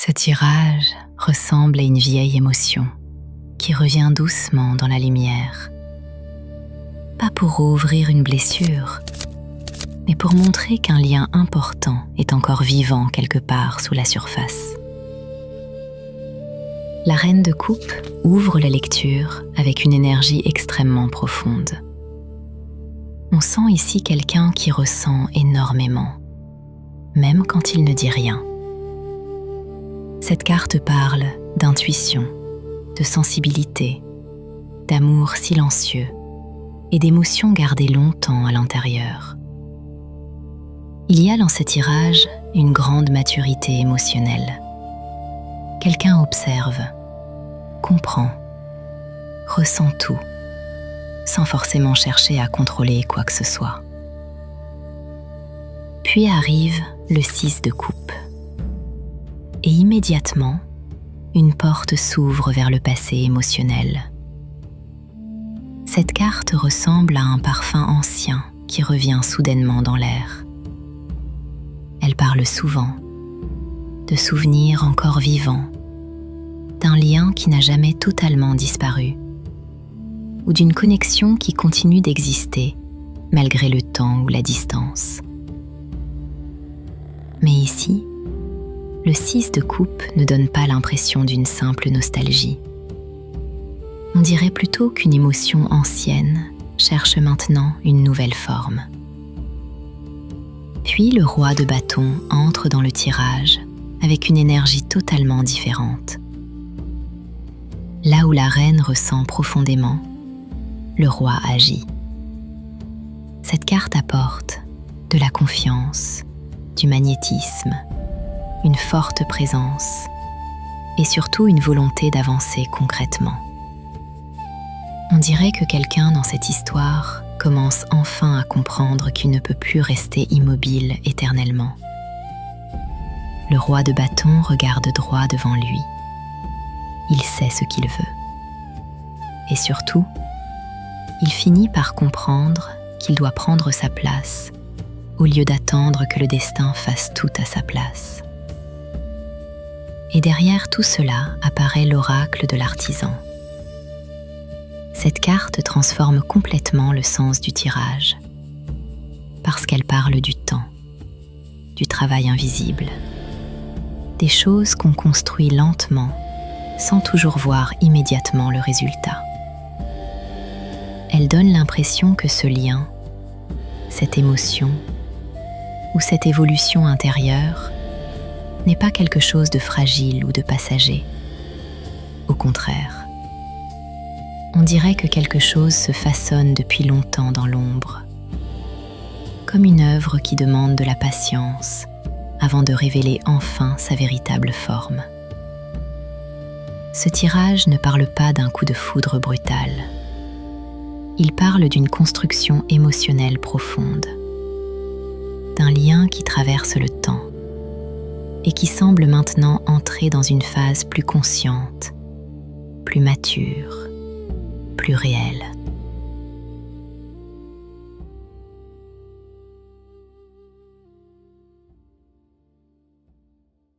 Ce tirage ressemble à une vieille émotion qui revient doucement dans la lumière. Pas pour rouvrir une blessure, mais pour montrer qu'un lien important est encore vivant quelque part sous la surface. La reine de coupe ouvre la lecture avec une énergie extrêmement profonde. On sent ici quelqu'un qui ressent énormément, même quand il ne dit rien. Cette carte parle d'intuition, de sensibilité, d'amour silencieux et d'émotions gardées longtemps à l'intérieur. Il y a dans ce tirage une grande maturité émotionnelle. Quelqu'un observe, comprend, ressent tout, sans forcément chercher à contrôler quoi que ce soit. Puis arrive le 6 de coupe. Et immédiatement, une porte s'ouvre vers le passé émotionnel. Cette carte ressemble à un parfum ancien qui revient soudainement dans l'air. Elle parle souvent de souvenirs encore vivants, d'un lien qui n'a jamais totalement disparu, ou d'une connexion qui continue d'exister malgré le temps ou la distance. Mais ici, le 6 de coupe ne donne pas l'impression d'une simple nostalgie. On dirait plutôt qu'une émotion ancienne cherche maintenant une nouvelle forme. Puis le roi de bâton entre dans le tirage avec une énergie totalement différente. Là où la reine ressent profondément, le roi agit. Cette carte apporte de la confiance, du magnétisme, une forte présence et surtout une volonté d'avancer concrètement. On dirait que quelqu'un dans cette histoire commence enfin à comprendre qu'il ne peut plus rester immobile éternellement. Le roi de bâton regarde droit devant lui. Il sait ce qu'il veut. Et surtout, il finit par comprendre qu'il doit prendre sa place au lieu d'attendre que le destin fasse tout à sa place. Et derrière tout cela apparaît l'oracle de l'artisan. Cette carte transforme complètement le sens du tirage, parce qu'elle parle du temps, du travail invisible, des choses qu'on construit lentement, sans toujours voir immédiatement le résultat. Elle donne l'impression que ce lien, cette émotion ou cette évolution intérieure n'est pas quelque chose de fragile ou de passager. Au contraire, on dirait que quelque chose se façonne depuis longtemps dans l'ombre, comme une œuvre qui demande de la patience avant de révéler enfin sa véritable forme. Ce tirage ne parle pas d'un coup de foudre brutal. Il parle d'une construction émotionnelle profonde, d'un lien qui traverse le temps et qui semble maintenant entrer dans une phase plus consciente, plus mature, plus réelle.